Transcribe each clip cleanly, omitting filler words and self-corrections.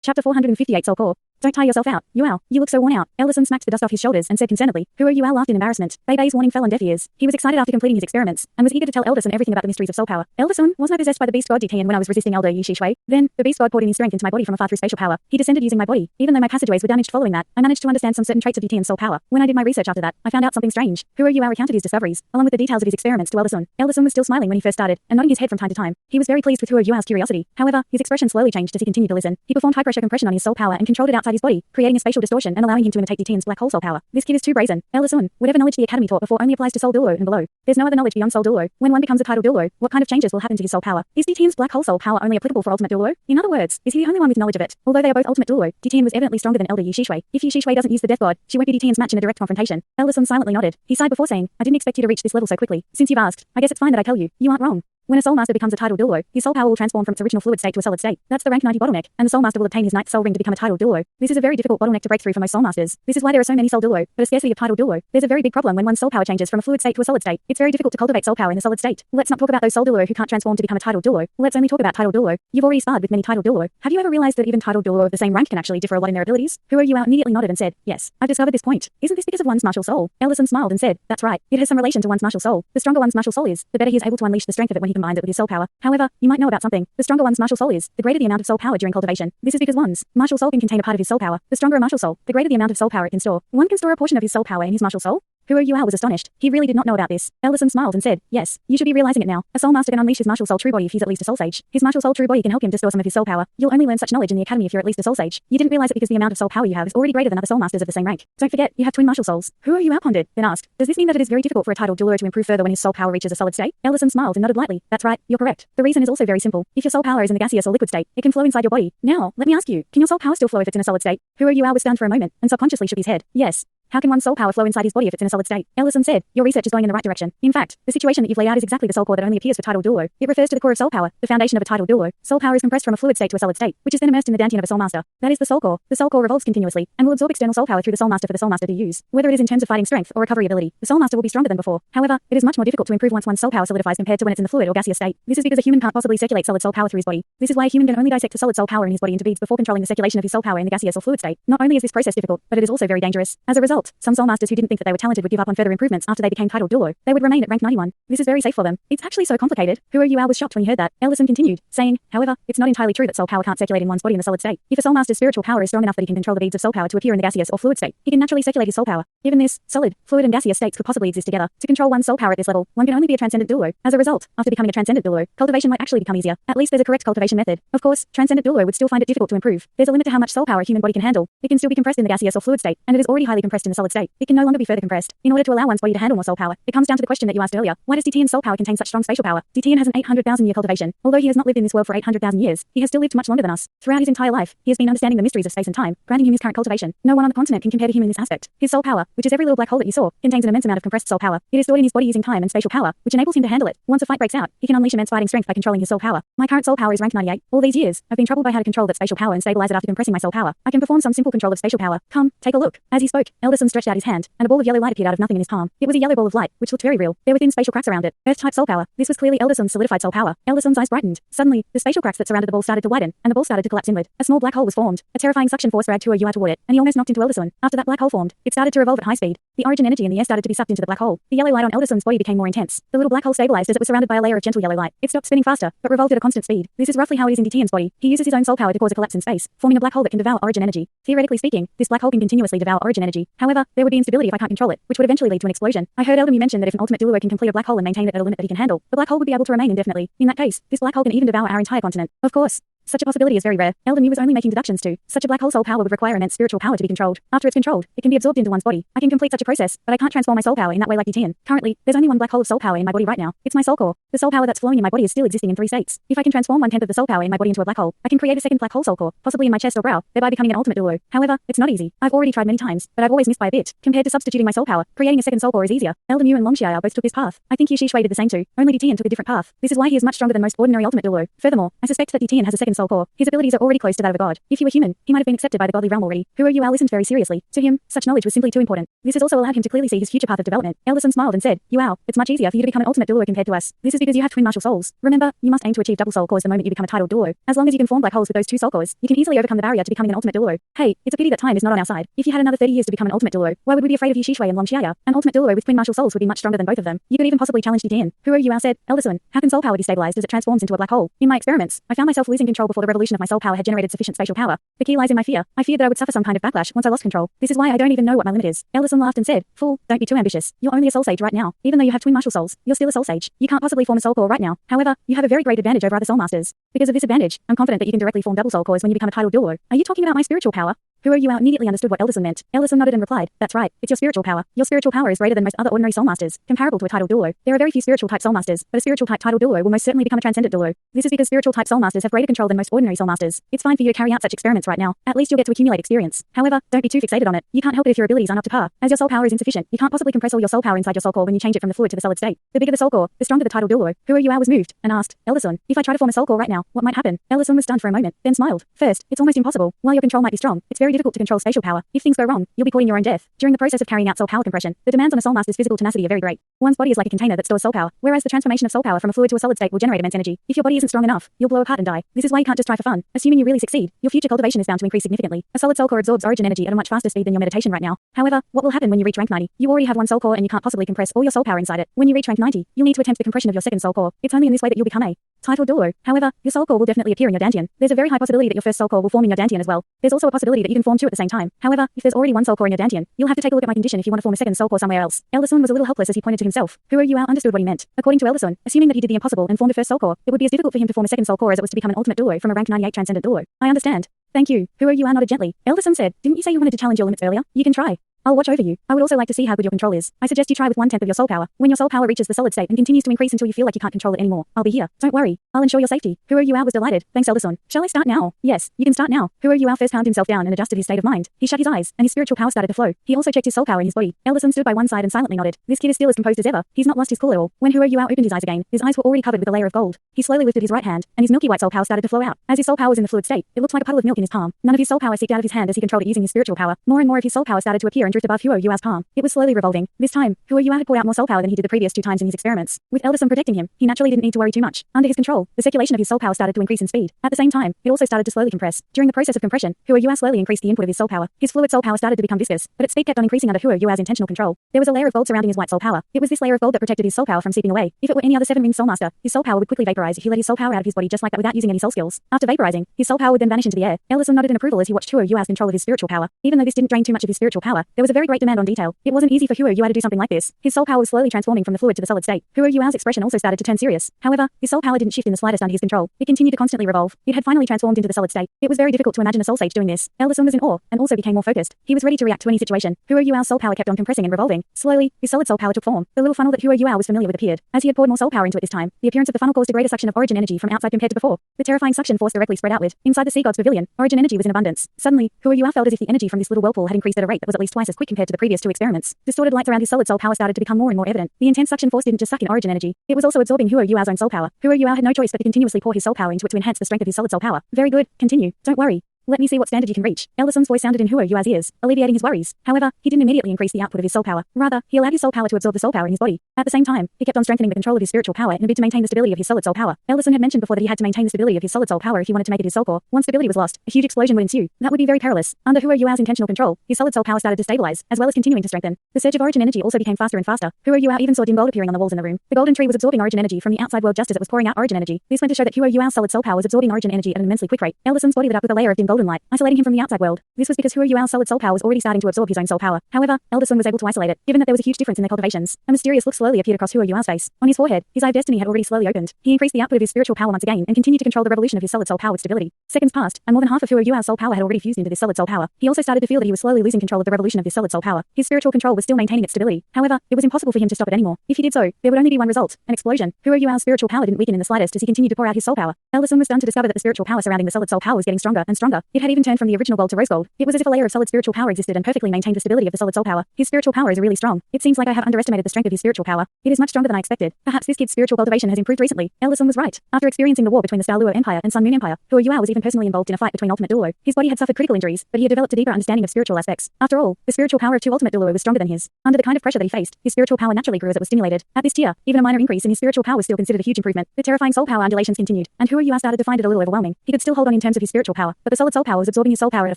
Chapter 458 Soul Core. Don't tire yourself out, Yuao. You look so worn out. Ellison smacked the dust off his shoulders and said concernedly. Yuao laughed in embarrassment. Bei's warning fell on deaf ears. He was excited after completing his experiments, and was eager to tell Elderson everything about the mysteries of soul power. Elderson, wasn't I possessed by the beast god Ditian when I was resisting Elder Yi Shui? Then, the beast god poured in his strength into my body from afar through spatial power. He descended using my body. Even though my passageways were damaged following that, I managed to understand some certain traits of Ditian's soul power. When I did my research after that, I found out something strange. Yuao recounted his discoveries, along with the details of his experiments to Elderson. Elderson was still smiling when he first started, and nodding his head from time to time. He was very pleased with Yuao's curiosity. However, his expression slowly changed as he continued to listen. He performed high-pressure compression on his soul power and controlled it outside his body, creating a spatial distortion and allowing him to imitate Ditian's black hole soul power. This kid is too brazen. Elderson, whatever knowledge the Academy taught before only applies to Soul Douluo and below. There's no other knowledge beyond Soul Douluo. When one becomes a title Douluo, what kind of changes will happen to his soul power? Is Ditian's black hole soul power only applicable for ultimate Douluo? In other words, is he the only one with knowledge of it? Although they are both ultimate Douluo, Ditian was evidently stronger than Elder Yi Shui. If Yi Shui doesn't use the death god, she won't be Ditian's match in a direct confrontation. Elderson silently nodded. He sighed before saying, I didn't expect you to reach this level so quickly. Since you've asked, I guess it's fine that I tell you. You aren't wrong. When a Soul Master becomes a title Douluo, his soul power will transform from its original fluid state to a solid state. That's the rank 90 bottleneck, and the Soul Master will obtain his ninth soul ring to become a title Douluo. This is a very difficult bottleneck to break through for most Soul Masters. This is why there are so many Soul Douluo, but a scarcity of title Douluo. There's a very big problem when one's soul power changes from a fluid state to a solid state. It's very difficult to cultivate soul power in the solid state. Let's not talk about those Soul Douluo who can't transform to become a title Douluo. Let's only talk about title Douluo. You've already sparred with many title Douluo. Have you ever realized that even title Douluo of the same rank can actually differ a lot in their abilities? Yuao immediately nodded and said, yes, I've discovered this point. Isn't this because of one's martial soul? Elderson smiled and said, that's right. It has some relation to one's martial soul. The stronger one's martial soul is, the better he is able to unleash the strength of it when he combines it with his soul power. However, you might know about something. The stronger one's martial soul is, the greater the amount of soul power during cultivation. This is because one's martial soul can contain a part of his soul power. The stronger a martial soul, the greater the amount of soul power it can store. One can store a portion of his soul power in his martial soul? Yuao was astonished. He really did not know about this. Elderson smiled and said, yes, you should be realizing it now. A Soul Master can unleash his martial soul true body if he's at least a soul sage. His martial soul true body can help him to store some of his soul power. You'll only learn such knowledge in the academy if you're at least a soul sage. You didn't realize it because the amount of soul power you have is already greater than other Soul Masters of the same rank. Don't forget, you have twin martial souls. Yuao pondered, then asked, does this mean that it is very difficult for a title Douluo to improve further when his soul power reaches a solid state? Elderson smiled and nodded lightly. That's right, you're correct. The reason is also very simple. If your soul power is in the gaseous or liquid state, it can flow inside your body. Now, let me ask you, can your soul power still flow if it's in a solid state? Yuao was stunned for a moment, and subconsciously shook his head. Yes. How can one's soul power flow inside his body if it's in a solid state? Elderson said, your research is going in the right direction. In fact, the situation that you've laid out is exactly the soul core that only appears for title Douluo. It refers to the core of soul power, the foundation of a title Douluo. Soul power is compressed from a fluid state to a solid state, which is then immersed in the dantian of a soul master. That is the soul core. The soul core revolves continuously, and will absorb external soul power through the soul master for the soul master to use. Whether it is in terms of fighting strength or recovery ability, the soul master will be stronger than before. However, it is much more difficult to improve once one's soul power solidifies compared to when it's in the fluid or gaseous state. This is because a human can't possibly circulate solid soul power through his body. This is why a human can only dissect the solid soul power in his body into beads before controlling the circulation of his soul power in the gaseous or fluid state. Not only is this process difficult, but it is also very dangerous. As a result, some soul masters who didn't think that they were talented would give up on further improvements after they became title Douluo. They would remain at rank 91. This is very safe for them. It's actually so complicated. Yuao was shocked when he heard that. Elderson continued, saying, however, it's not entirely true that soul power can't circulate in one's body in the solid state. If a soul master's spiritual power is strong enough that he can control the beads of soul power to appear in the gaseous or fluid state, he can naturally circulate his soul power. Given this, solid, fluid and gaseous states could possibly exist together. To control one's soul power at this level, one can only be a transcendent Douluo. As a result, after becoming a transcendent Douluo, cultivation might actually become easier. At least there's a correct cultivation method. Of course, transcendent Douluo would still find it difficult to improve. There's a limit to how much soul power a human body can handle. It can still be compressed in the gaseous or fluid state, and it is already highly compressed in the solid state. It can no longer be further compressed. In order to allow one's body to handle more soul power, it comes down to the question that you asked earlier. Why does Ditian's soul power contain such strong spatial power? Ditian has an 800,000 year cultivation. Although he has not lived in this world for 800,000 years, he has still lived much longer than us. Throughout his entire life, he has been understanding the mysteries of space and time, granting him his current cultivation. No one on the continent can compare to him in this aspect. His soul power, which is every little black hole that you saw, contains an immense amount of compressed soul power. It is stored in his body using time and spatial power, which enables him to handle it. Once a fight breaks out, he can unleash immense fighting strength by controlling his soul power. My current soul power is rank 98. All these years, I've been troubled by how to control that spatial power and stabilize it after compressing my soul power. I can perform some simple control of spatial power. Come, take a look. As he spoke, Elderson stretched out his hand, and a ball of yellow light appeared out of nothing in his palm. It was a yellow ball of light, which looked very real. There were thin spatial cracks around it. Earth-type soul power. This was clearly Elderson's solidified soul power. Elderson's eyes brightened. Suddenly, the spatial cracks that surrounded the ball started to widen, and the ball started to collapse inward. A small black hole was formed. A terrifying suction force dragged Yuao toward it, and he almost knocked into Elderson. After that black hole formed, it started to revolve at high speed. The origin energy in the air started to be sucked into the black hole. The yellow light on Elderson's body became more intense. The little black hole stabilized as it was surrounded by a layer of gentle yellow light. It stopped spinning faster, but revolved at a constant speed. This is roughly how it is in Ditian's body. He uses his own soul power to cause a collapse in space, forming a black hole that can devour origin energy. Theoretically speaking, this black hole can continuously devour origin energy. However, there would be instability if I can't control it, which would eventually lead to an explosion. I heard Eldermu mention that if an ultimate Douluo can complete a black hole and maintain it at a limit that he can handle, the black hole would be able to remain indefinitely. In that case, this black hole can even devour our entire continent. Of course, such a possibility is very rare. Eldermu was only making deductions to. Such a black hole soul power would require immense spiritual power to be controlled. After it's controlled, it can be absorbed into one's body. I can complete such a process, but I can't transform my soul power in that way like Ditian. Currently, there's only one black hole of soul power in my body right now. It's my soul core. The soul power that's flowing in my body is still existing in 3 states. If I can transform 1/10 of the soul power in my body into a black hole, I can create a second black hole soul core, possibly in my chest or brow, thereby becoming an ultimate Douluo. However, it's not easy. I've already tried many times, but I've always missed by a bit. Compared to substituting my soul power, creating a second soul core is easier. Eldermu and Longxiao both took this path. I think Yi Shui did the same too. Only Ditian took a different path. This is why he is much stronger than most ordinary ultimate Douluo. Furthermore, I suspect that Ditian has a second soul core. His abilities are already close to that of a god. If he were human, he might have been accepted by the godly realm already. Huro Yuao listened very seriously. To him, such knowledge was simply too important. This has also allowed him to clearly see his future path of development. Ellison smiled and said, Yuao, it's much easier for you to become an ultimate Douluo compared to us. This is because you have twin martial souls. Remember, you must aim to achieve double soul cores the moment you become a titled Douluo. As long as you can form black holes with those two soul cores, you can easily overcome the barrier to becoming an ultimate Douluo. Hey, it's a pity that time is not on our side. If you had another 30 years to become an ultimate Douluo, why would we be afraid of you Shishui and Long Xiaya? An ultimate Douluo with twin martial souls would be much stronger than both of them. You could even possibly challenge Tian. Huro Yuao said, Ellison, how can soul power be stabilized as it transforms into a black hole? In my experiments, I found myself losing control before the revolution of my soul power had generated sufficient spatial power. The key lies in my fear. I feared that I would suffer some kind of backlash once I lost control. This is why I don't even know what my limit is. Ellison laughed and said, Fool, don't be too ambitious. You're only a soul sage right now. Even though you have twin martial souls, you're still a soul sage. You can't possibly form a soul core right now. However, you have a very great advantage over other soul masters. Because of this advantage, I'm confident that you can directly form double soul cores when you become a titled Douluo. Are you talking about my spiritual power? Huro Yuao immediately understood what Ellison meant. Ellison nodded and replied, That's right, it's your spiritual power. Your spiritual power is greater than most other ordinary soul masters, comparable to a titled Douluo. There are very few spiritual type soul masters, but a spiritual type titled Douluo will most certainly become a transcendent Douluo. This is because spiritual type soul masters have greater control than most ordinary soul masters. It's fine for you to carry out such experiments right now. At least you'll get to accumulate experience. However, don't be too fixated on it. You can't help it if your abilities aren't up to par. As your soul power is insufficient, you can't possibly compress all your soul power inside your soul core when you change it from the fluid to the solid state. The bigger the soul core, the stronger the titled Douluo. Huro Yuao was moved and asked, Ellison, if I try to form a soul core right now, what might happen? Ellison was stunned for a moment, then smiled. First, it's almost impossible. While your control might be strong, it's very difficult to control spatial power. If things go wrong, you'll be courting your own death. During the process of carrying out soul power compression, the demands on a soul master's physical tenacity are very great. One's body is like a container that stores soul power, whereas the transformation of soul power from a fluid to a solid state will generate immense energy. If your body isn't strong enough, you'll blow apart and die. This is why you can't just try for fun. Assuming you really succeed, your future cultivation is bound to increase significantly. A solid soul core absorbs origin energy at a much faster speed than your meditation right now. However, what will happen when you reach rank 90? You already have one soul core and you can't possibly compress all your soul power inside it. When you reach rank 90, you'll need to attempt the compression of your second soul core. It's only in this way that you'll become a titled Douluo. However, your soul core will definitely appear in your dantian. There's a very high possibility that your first soul core will form in your dantian as well. There's also a possibility that you can form two at the same time. However, if there's already one soul core in your dantian, you'll have to take a look at my condition if you want to form a second soul core somewhere else. Ellison was a little helpless as he pointed to himself. Huro Yuao understood what he meant. According to Ellison, assuming that he did the impossible and formed a first soul core, it would be as difficult for him to form a second soul core as it was to become an ultimate Douluo from a rank 98 transcendent Douluo. I understand. Thank you. Huro Yuao nodded gently. Ellison said, Didn't you say you wanted to challenge your limits earlier? You can try. I'll watch over you. I would also like to see how good your control is. I suggest you try with 1/10 of your soul power. When your soul power reaches the solid state and continues to increase until you feel like you can't control it anymore, I'll be here. Don't worry. I'll ensure your safety. Huro Yuao was delighted. Thanks, Ellison. Shall I start now? Yes, you can start now. Huro Yuao first calmed himself down and adjusted his state of mind. He shut his eyes, and his spiritual power started to flow. He also checked his soul power in his body. Ellison stood by one side and silently nodded. This kid is still as composed as ever. He's not lost his cool at all. When Huro Yuao opened his eyes again, his eyes were already covered with a layer of gold. He slowly lifted his right hand, and his milky white soul power started to flow out. As his soul power was in the fluid state, it looked like a puddle of milk in his palm. None of his soul power seeped out of his hand as he controlled it using his spiritual power. More and more of his soul power started to appear and drift above Huro Yuao's palm. It was slowly revolving. This time, Huro Yuao had poured out more soul power than he did the previous 2 times in his experiments. With Ellison protecting him, he naturally didn't need to worry too much. Under his control, the circulation of his soul power started to increase in speed. At the same time, it also started to slowly compress. During the process of compression, Huro Yuao slowly increased the input of his soul power. His fluid soul power started to become viscous, but its speed kept on increasing under Huro Yuao's intentional control. There was a layer of gold surrounding his white soul power. It was this layer of gold that protected his soul power from seeping away. If it were any other 7-winged soul master, his soul power would quickly vaporize if he let his soul power out of his body just like that without using any soul skills. After vaporizing, his soul power would then vanish into the air. Ellison nodded in approval as he watched Huro Yuao's control of his spiritual power. Even though this didn't drain too much of his spiritual power, there was a very great demand on detail. It wasn't easy for Huro Yuao to do something like this. His soul power was slowly transforming from the fluid to the solid state. Huro Yuao's expression also started to turn serious. However, his soul power didn't shift in the slightest under his control. It continued to constantly revolve. It had finally transformed into the solid state. It was very difficult to imagine a soul sage doing this. Ellison was in awe, and also became more focused. He was ready to react to any situation. Huro Yuao's soul power kept on compressing and revolving. Slowly, his solid soul power took form. The little funnel that Huro Yuao was familiar with appeared. As he had poured more soul power into it this time, the appearance of the funnel caused a greater suction of origin energy from outside compared to before. The terrifying suction force directly spread outward. Inside the sea god's pavilion, origin energy was in abundance. Suddenly, Huro Yuao felt as if the energy from this little whirlpool had increased at a rate that was at least twice as quick compared to the previous 2 experiments. Distorted lights around his solid soul power started to become more and more evident. The intense suction force didn't just suck in origin energy. It was also absorbing Huro Yuao's own soul power. Huro Yuao had no choice but to continuously pour his soul power into it to enhance the strength of his solid soul power. Very good. Continue. Don't worry. Let me see what standard you can reach. Ellison's voice sounded in Huro Yuao's ears, alleviating his worries. However, he didn't immediately increase the output of his soul power. Rather, he allowed his soul power to absorb the soul power in his body. At the same time, he kept on strengthening the control of his spiritual power in a bid to maintain the stability of his solid soul power. Ellison had mentioned before that he had to maintain the stability of his solid soul power if he wanted to make it his soul core. Once stability was lost, a huge explosion would ensue. That would be very perilous. Under Huro Yuao's intentional control, his solid soul power started to stabilize, as well as continuing to strengthen. The surge of origin energy also became faster and faster. Huro Yuao even saw dim gold appearing on the walls in the room. The golden tree was absorbing origin energy from the outside world just as it was pouring out origin energy. This went to show that Huro Yuao's solid soul power was absorbing origin energy at an immensely quick rate. Ellison's body lit up with a layer of dim golden light, isolating him from the outside world. This was because Huro Yuao's solid soul power was already starting to absorb his own soul power. However, Ellison was able to isolate it, given that there was a huge difference in their cultivations. A mysterious look slowly appeared across Huro Yuao's face. On his forehead, his eye of destiny had already slowly opened. He increased the output of his spiritual power once again and continued to control the revolution of his solid soul power with stability. Seconds passed, and more than half of Huo Yuao's soul power had already fused into this solid soul power. He also started to feel that he was slowly losing control of the revolution of this solid soul power. His spiritual control was still maintaining its stability. However, it was impossible for him to stop it anymore. If he did so, there would only be one result, an explosion. Huo Yuao's spiritual power didn't weaken in the slightest as he continued to pour out his soul power. Elder Sun was stunned to discover that the spiritual power surrounding the solid soul power was getting stronger and stronger. It had even turned from the original gold to rose gold. It was as if a layer of solid spiritual power existed and perfectly maintained the stability of the solid soul power. His spiritual power is really strong. It seems like I have underestimated the strength of his spiritual power. It is much stronger than I expected. Perhaps this kid's spiritual cultivation has improved recently. Elder Sun was right. After experiencing the war between the Dalu Empire and Sun Moon Empire, Huo Yuao was even personally involved in a fight between Ultimate Douluo. His body had suffered critical injuries, but he had developed a deeper understanding of spiritual aspects. After all, the spiritual power of two Ultimate Douluo was stronger than his. Under the kind of pressure that he faced, his spiritual power naturally grew as it was stimulated. At this tier, even a minor increase in his spiritual power was still considered a huge improvement. The terrifying soul power undulations continued, and Huo Yuao started to find it a little overwhelming. He could still hold on in terms of his spiritual power, but the solid soul power was absorbing his soul power at a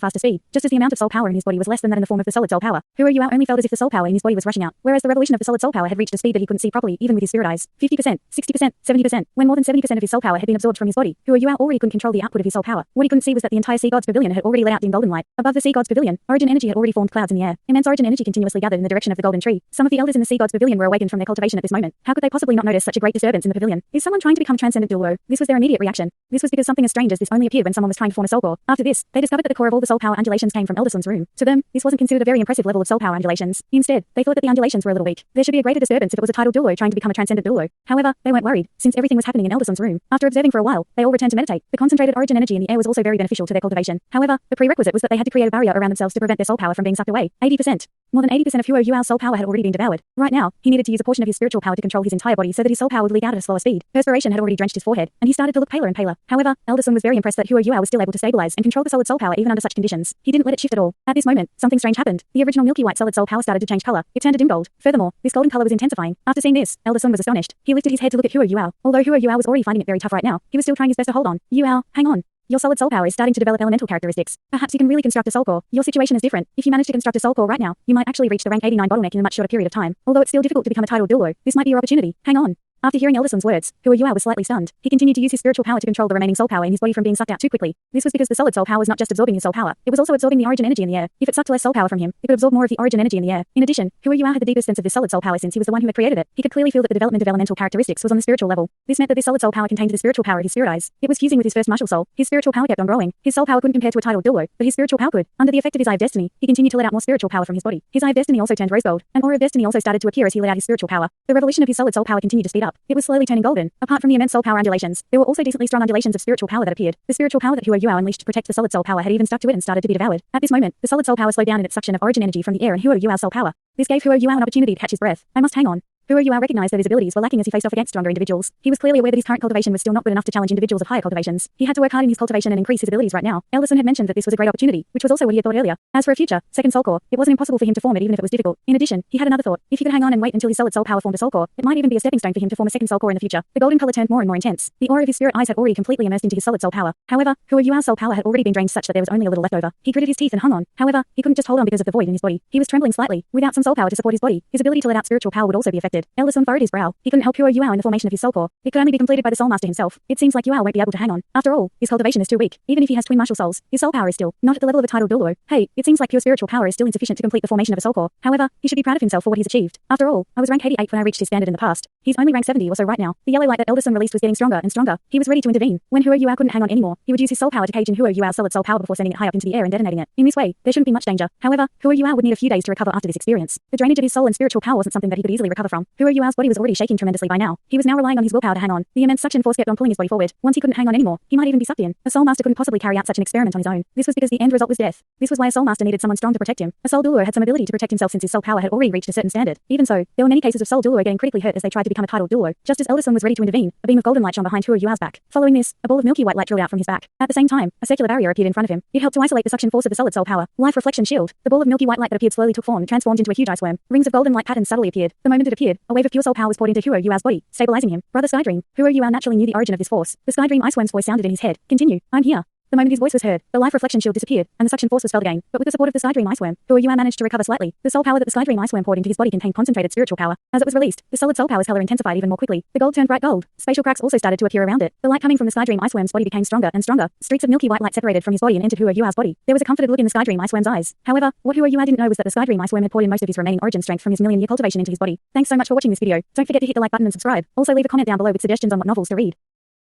faster speed, just as the amount of soul power in his body was less than that in the form of the solid soul power. Huo Yuao only felt as if the soul power in his body was rushing out, whereas the revolution of the solid soul power had reached a speed that he couldn't see properly even with his spirit eyes. 50%, 60%, 70%. When more than 70% of his soul power had been absorbed from his body, Huo Yuao already couldn't control the output of his soul power. What he couldn't see was that the entire Sea God's Pavilion had already let out dim golden light. Above the Sea God's Pavilion, origin energy had already formed clouds in the air. Immense origin energy continuously gathered in the direction of the golden tree. Some of the elders in the Sea God's Pavilion were awakened from their cultivation at this moment. How could they possibly not notice such a great disturbance in the pavilion? Is someone trying to become transcendent Douluo? This was their immediate reaction. This was because something as strange as this only appeared when someone was trying to form a soul core. After this, they discovered that the core of all the soul power undulations came from Elder Sun's room. To them, this wasn't considered a very impressive level of soul power undulations. Instead, they thought that the undulations were a little weak. There should be a greater disturbance if it was a titled Douluo trying to become a transcendent Douluo. However, they weren't worried, since everything was happening in Elder Sun's room. After observing for a while, they all returned to meditate. The concentrated origin energy in the air was also very beneficial to their cultivation. However, the prerequisite was that they had to create a barrier around themselves to prevent their soul power from being sucked away. 80%. More than 80% of Huo Yuao's soul power had already been devoured. Right now, he needed to use a portion of his spiritual power to control his entire body so that his soul power would leak out at a slower speed. Perspiration had already drenched his forehead, and he started to look paler and paler. However, Elder Sun was very impressed that Huo Yuao was still able to stabilize and control the solid soul power even under such conditions. He didn't let it shift at all. At this moment, something strange happened. The original milky white solid soul power started to change color. It turned to dim gold. Furthermore, this golden color was intensifying. After seeing this, Elder Sun was astonished. He lifted his head to look at Huo Yuao. Although Huo Yuao was already finding it very tough right now, he was still trying his best to hold on. Yuao, hang on. Your solid soul power is starting to develop elemental characteristics. Perhaps you can really construct a soul core. Your situation is different. If you manage to construct a soul core right now, you might actually reach the rank 89 bottleneck in a much shorter period of time. Although it's still difficult to become a titled Douluo, this might be your opportunity. Hang on. After hearing Elder Sun's words, Huo Yuao was slightly stunned. He continued to use his spiritual power to control the remaining soul power in his body from being sucked out too quickly. This was because the solid soul power was not just absorbing his soul power, it was also absorbing the origin energy in the air. If it sucked less soul power from him, it could absorb more of the origin energy in the air. In addition, Huo Yuao had the deepest sense of this solid soul power since he was the one who had created it. He could clearly feel that the development of elemental characteristics was on the spiritual level. This meant that this solid soul power contained the spiritual power of his spirit eyes. It was fusing with his first martial soul. His spiritual power kept on growing. His soul power couldn't compare to a titled Douluo, but his spiritual power could. Under the effect of his Eye of Destiny, he continued to let out more spiritual power from his body. His Eye of Destiny also turned rose gold. An aura of destiny also started to appear as he let out his spiritual power. The revolution of his solid soul power continued to speed up. It was slowly turning golden. Apart from the immense soul power undulations, there were also decently strong undulations of spiritual power that appeared. The spiritual power that Huo Yuao unleashed to protect the solid soul power had even stuck to it and started to be devoured. At this moment, the solid soul power slowed down in its suction of origin energy from the air and Huo Yuao's soul power. This gave Huo Yuao an opportunity to catch his breath. I must hang on. Huo Yuao recognized that his abilities were lacking as he faced off against stronger individuals. He was clearly aware that his current cultivation was still not good enough to challenge individuals of higher cultivations. He had to work hard in his cultivation and increase his abilities right now. Elder Sun had mentioned that this was a great opportunity, which was also what he had thought earlier. As for a future second soul core, it wasn't impossible for him to form it even if it was difficult. In addition, he had another thought. If he could hang on and wait until his solid soul power formed a soul core, it might even be a stepping stone for him to form a second soul core in the future. The golden color turned more and more intense. The aura of his spirit eyes had already completely immersed into his solid soul power. However, Huo Yuao's soul power had already been drained such that there was only a little left over. He gritted his teeth and hung on. However, he couldn't just hold on because of the void in his body. He was trembling slightly. Without some soul power to support his body, his ability to let out spiritual power would also be affected. Elder Sun furrowed his brow. He couldn't help Huo Yuao in the formation of his soul core. It could only be completed by the soul master himself. It seems like Yuao won't be able to hang on. After all, his cultivation is too weak. Even if he has twin martial souls, his soul power is still not at the level of a titled Douluo. Hey, it seems like pure spiritual power is still insufficient to complete the formation of a soul core. However, he should be proud of himself for what he's achieved. After all, I was rank 88 when I reached his standard in the past. He's only rank 70 or so right now. The yellow light that Elder Sun released was getting stronger and stronger. He was ready to intervene. When Huo Yuao couldn't hang on anymore, he would use his soul power to cage in Huo Yuao's solid soul power before sending it high up into the air and detonating it. In this way, there shouldn't be much danger. However, Huo Yuao would need a few days to recover after this experience. The drainage of his soul and spiritual power wasn't something that he could easily recover from. Huo Yuao's body was already shaking tremendously by now. He was now relying on his willpower to hang on. The immense suction force kept on pulling his body forward. Once he couldn't hang on anymore, he might even be sucked in. A soul master couldn't possibly carry out such an experiment on his own. This was because the end result was death. This was why a soul master needed someone strong to protect him. A soul Douluo had some ability to protect himself since his soul power had already reached a certain standard. Even so, there were many cases of soul Douluo getting critically hurt as they tried to become a titled Douluo. Just as Elder Sun was ready to intervene, a beam of golden light shone behind Huo Yuao's back. Following this, a ball of milky white light drilled out from his back. At the same time, a circular barrier appeared in front of him. It helped to isolate the suction force of the solid soul power. Life reflection shield. The ball of milky white light that appeared slowly took form and transformed into a huge ice worm. Rings of golden light patterns subtly appeared. The moment it appeared, a wave of pure soul power was poured into Huo Yuao's body, stabilizing him. Brother Skydream. Huo Yuao naturally knew the origin of this force. The Skydream ice worm's voice sounded in his head. Continue. I'm here. The moment his voice was heard, the life reflection shield disappeared, and the suction force was felt again. But with the support of the Skydream ice worm, Huo Yuao managed to recover slightly. The soul power that the Skydream ice worm poured into his body contained concentrated spiritual power. As it was released, the solid soul power's color intensified even more quickly. The gold turned bright gold. Spatial cracks also started to appear around it. The light coming from the Skydream ice worm's body became stronger and stronger. Streaks of milky white light separated from his body and entered Huo Yuao's body. There was a comforted look in the Skydream ice worm's eyes. However, what Huo Yuao didn't know was that the Skydream ice worm had poured in most of his remaining origin strength from his million-year cultivation into his body. Thanks so much for watching this video. Don't forget to hit the like button and subscribe. Also leave a comment down below with suggestions on what novels to read.